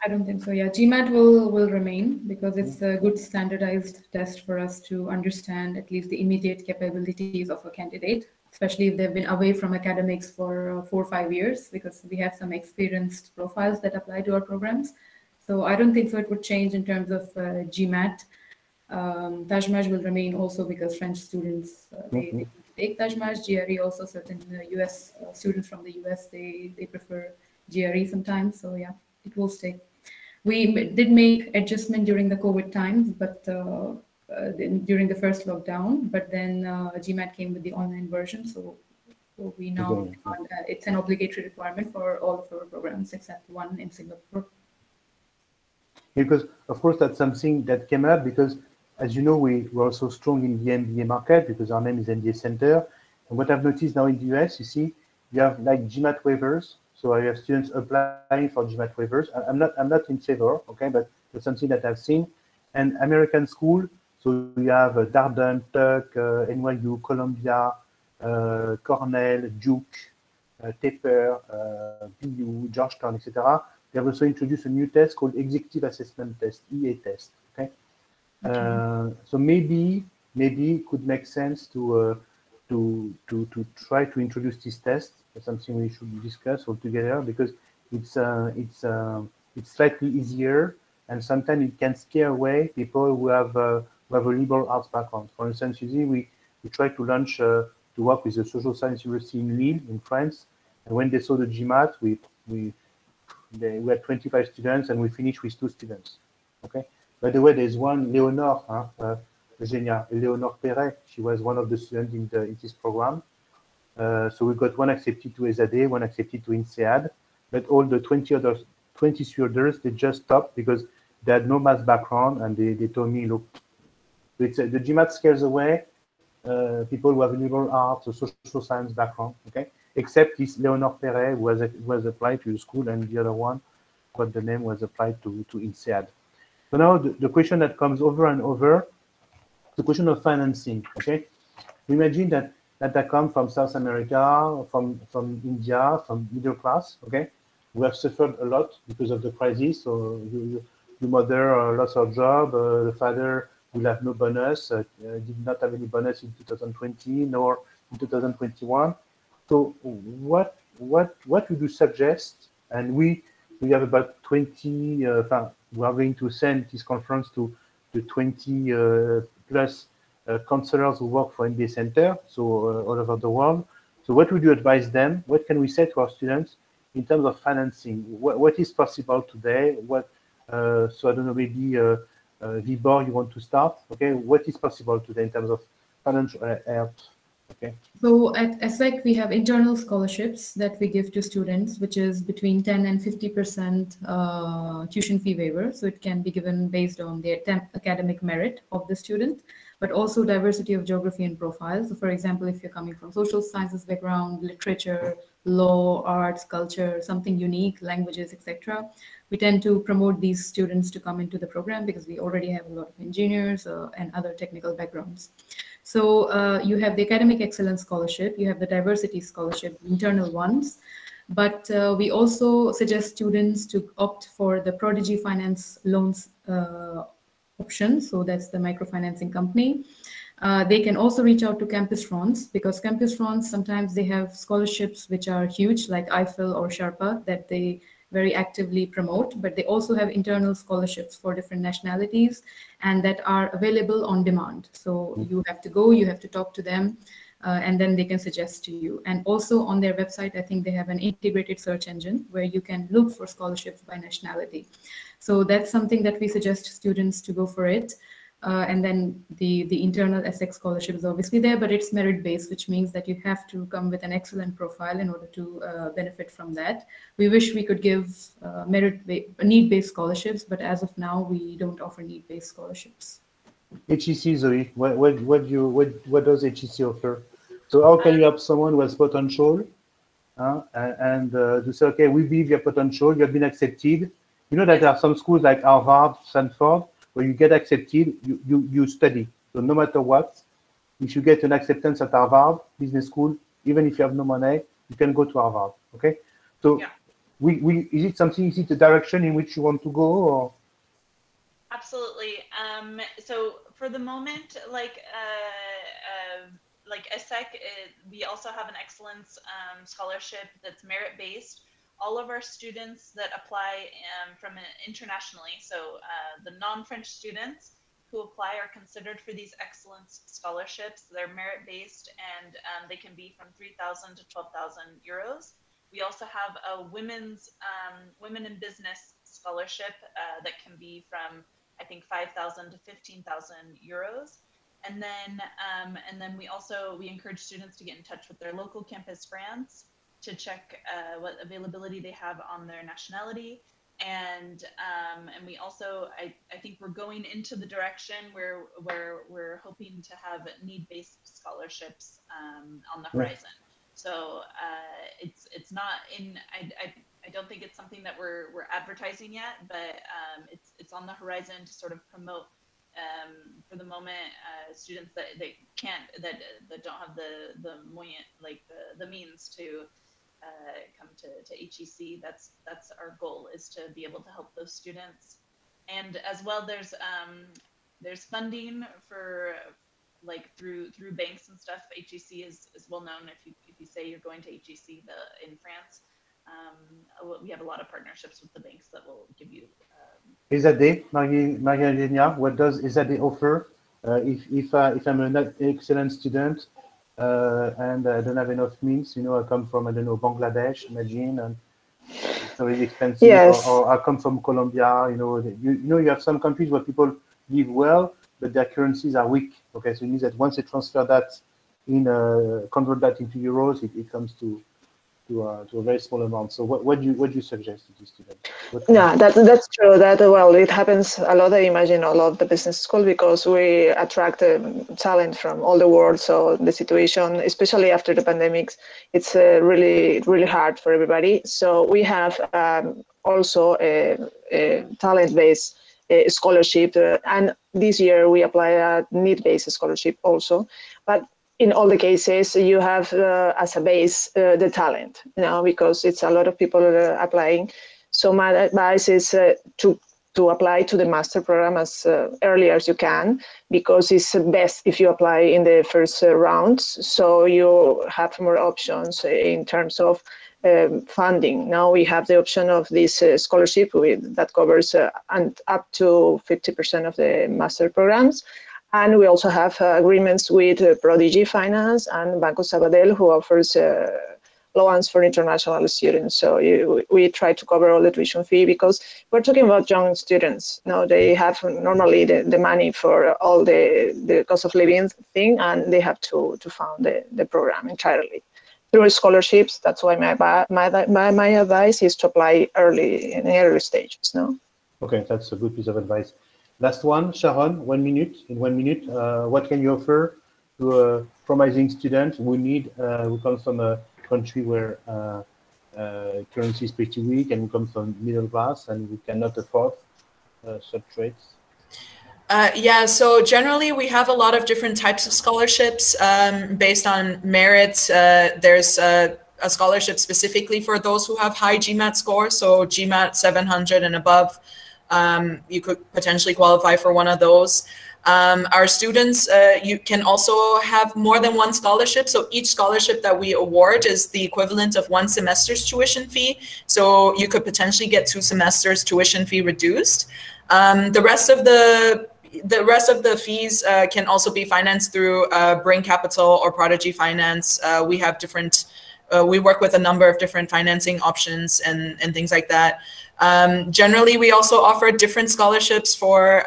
I don't think so. Yeah, GMAT will remain because it's a good standardized test for us to understand at least the immediate capabilities of a candidate, especially if they've been away from academics for 4 or 5 years, because we have some experienced profiles that apply to our programs. So I don't think so it would change in terms of GMAT. TAJMAJ will remain also because French students, they take TAJMAJ. GRE also, certain US students from the US, they prefer GRE sometimes. So yeah, it will stay. We did make adjustment during the COVID times, but during the first lockdown, but then GMAT came with the online version. So we now, it's an obligatory requirement for all of our programs except one in Singapore. Because of course that's something that came up because, as you know, we're also strong in the MBA market because our name is MBA Center. And what I've noticed now in the US, you see, you have like GMAT waivers. So I have students applying for GMAT waivers. I'm not in favor, okay, but that's something that I've seen. And American school, so you have Darden, Tuck, NYU, Columbia, Cornell, Duke, Taper, BU, Georgetown, etc. They have also introduced a new test called Executive Assessment Test, EA test. Okay, so maybe it could make sense to try to introduce this test. That's something we should discuss all together because it's slightly easier, and sometimes it can scare away people who have a liberal arts background. For instance, you see, we tried to launch to work with the social science university in Lille in France, and when they saw the GMAT, we had 25 students and we finished with 2 students. Okay. By the way, there's one Leonore, Eugenia, Leonore Perret. She was one of the students in this program. So we got one accepted to ESADE, one accepted to INSEAD, but all the 23 others, they just stopped because they had no math background, and they told me, look, the GMAT scares away, people who have liberal arts or social science background, okay? Except this Leonor Perret was applied to the school, and the other one, what the name was applied to INSEAD. So now the question that comes over and over, the question of financing, okay? Imagine that I come from South America, from India, from middle class, okay? We have suffered a lot because of the crisis. So your mother lost her job, the father will have no bonus, did not have any bonus in 2020 nor in 2021. So what would you suggest? And we have about 20. We are going to send this conference to the 20 plus counselors who work for MBA Center, so all over the world. So what would you advise them? What can we say to our students in terms of financing? What is possible today? So I don't know, maybe Vibor, you want to start? Okay, what is possible today in terms of financial help? Okay. So at ESSEC, we have internal scholarships that we give to students, which is between 10 and 50% tuition fee waiver. So it can be given based on the academic merit of the student, but also diversity of geography and profile. So for example, if you're coming from social sciences background, literature, law, arts, culture, something unique, languages, etc., we tend to promote these students to come into the program because we already have a lot of engineers and other technical backgrounds. So you have the Academic Excellence Scholarship, you have the Diversity Scholarship, internal ones, but we also suggest students to opt for the Prodigy Finance Loans option. So that's the microfinancing company. They can also reach out to Campus France, because Campus France, sometimes they have scholarships which are huge, like Eiffel or Sherpa, that they very actively promote, but they also have internal scholarships for different nationalities and that are available on demand. So you have to go, you have to talk to them, and then they can suggest to you. And also on their website, I think they have an integrated search engine where you can look for scholarships by nationality. So that's something that we suggest students to go for it. And then the internal ESSEC scholarship is obviously there, but it's merit-based, which means that you have to come with an excellent profile in order to benefit from that. We wish we could give need-based scholarships, but as of now, we don't offer need-based scholarships. HEC, Zoe, what does HEC offer? So how can you help someone who has potential and to say, okay, we believe your potential, you have been accepted. You know that there are some schools like Harvard, Stanford, where you get accepted, you study. So no matter what, if you get an acceptance at Harvard Business School, even if you have no money, you can go to Harvard. Okay. So is it something? Is it the direction in which you want to go? Or? Absolutely. So for the moment, like ESSEC, we also have an excellence scholarship that's merit-based. All of our students that apply from internationally, so the non-French students who apply are considered for these excellence scholarships. They're merit-based, and they can be from 3,000 to 12,000 euros. We also have a women in business scholarship that can be from, I think, 5,000 to 15,000 euros. And then we encourage students to get in touch with their local Campus France to check what availability they have on their nationality. And we also, I think we're going into the direction where we're hoping to have need-based scholarships on the horizon. So it's not in, I don't think it's something that we're advertising yet, but it's on the horizon to sort of promote for the moment students that don't have the means to come to HEC. That's our goal, is to be able to help those students. And as well, there's funding for through banks and stuff. HEC is well known. If you say you're going to HEC in France, we have a lot of partnerships with the banks that will give you. ESADE, Maria-Elena, what does ESADE offer? If I'm an excellent student and I don't have enough means, I come from, I don't know, Bangladesh, imagine, and it's really expensive. Yes. Or I come from Colombia, you have some countries where people live well, but their currencies are weak. Okay, so it means that once they transfer that convert that into euros, it comes to a very small amount. So what do you suggest to these students? Yeah, that's true. That well, it happens a lot. I imagine a lot of the business school because we attract talent from all the world. So the situation, especially after the pandemics, it's really hard for everybody. So we have also a talent-based scholarship, and this year we apply a need-based scholarship also. But in all the cases, you have as a base the talent, because it's a lot of people applying. So my advice is to apply to the master program as early as you can, because it's best if you apply in the first rounds, so you have more options in terms of funding. Now we have the option of this scholarship that covers and up to 50% of the master programs. And we also have agreements with Prodigy Finance and Banco Sabadell, who offers loans for international students. So we try to cover all the tuition fee, because we're talking about young students. Now they have normally the money for all the cost of living thing, and they have to fund the program entirely through scholarships. That's why my advice is to apply early in early stages. No. Okay, that's a good piece of advice. Last one, Sharon, 1 minute. In 1 minute, what can you offer to a promising student who comes from a country where currency is pretty weak, and who comes from middle class and who cannot afford such rates? Yeah, so generally we have a lot of different types of scholarships based on merit. There's a scholarship specifically for those who have high GMAT scores, so GMAT 700 and above. You could potentially qualify for one of those. Our students, you can also have more than one scholarship. So each scholarship that we award is the equivalent of 1 semester's tuition fee. So you could potentially get 2 semesters tuition fee reduced. The rest of the fees can also be financed through Brain Capital or Prodigy Finance. We have different, we work with a number of different financing options and things like that. Generally, we also offer different scholarships for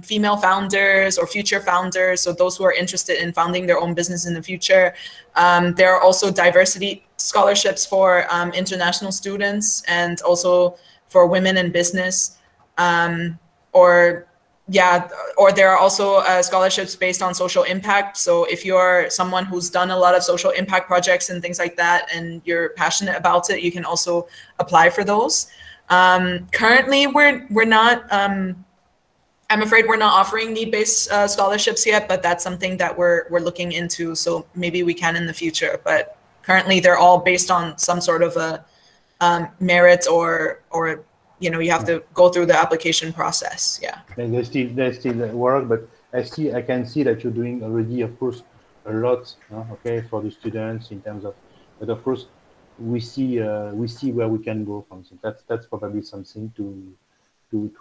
female founders or future founders, so those who are interested in founding their own business in the future. There are also diversity scholarships for international students, and also for women in business. Or there are also scholarships based on social impact. So if you're someone who's done a lot of social impact projects and things like that, and you're passionate about it, you can also apply for those. Currently, we're not, I'm afraid we're not offering need-based scholarships yet, but that's something that we're looking into. So maybe we can in the future, but currently they're all based on some sort of a merit or you have to go through the application process. Yeah. They still work, but I can see that you're doing already, of course, a lot, okay, for the students in terms of, but of course, we see where we can go from. So that's probably something to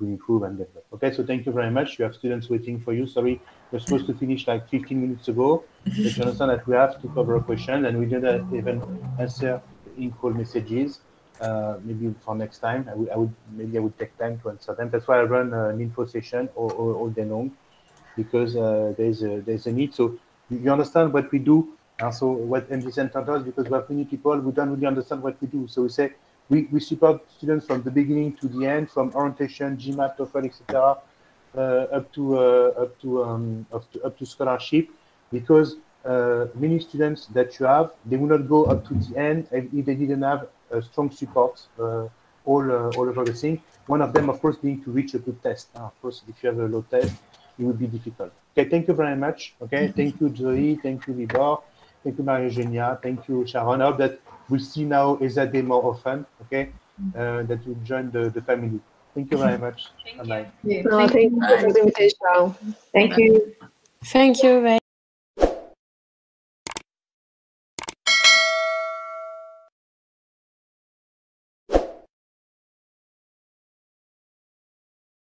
improve and develop. Okay, so thank you very much. You have students waiting for you. Sorry, we're supposed to finish like 15 minutes ago, but you understand that we have to cover a question, and we didn't even answer in-call messages. Maybe for next time, I would take time to answer them. That's why I run an info session all day long, because there's a need. So you understand what we do. Also, what MD Center does, because we have many people who don't really understand what we do. So we say we support students from the beginning to the end, from orientation, GMAT, TOEFL, etc., up to scholarship, because many students that you have, they will not go up to the end if they didn't have strong support all over the thing. One of them, of course, being to reach a good test. Of course, if you have a low test, it would be difficult. Okay, thank you very much. Okay, thank you, Zoe. Thank you, Libor. Thank you, Maria Eugenia. Thank you, Sharon. I hope that we'll see now Ezade more often, okay? That will join the family. Thank you very much. Bye-bye. Thank you for the invitation. Thank you. Thank you. Bye.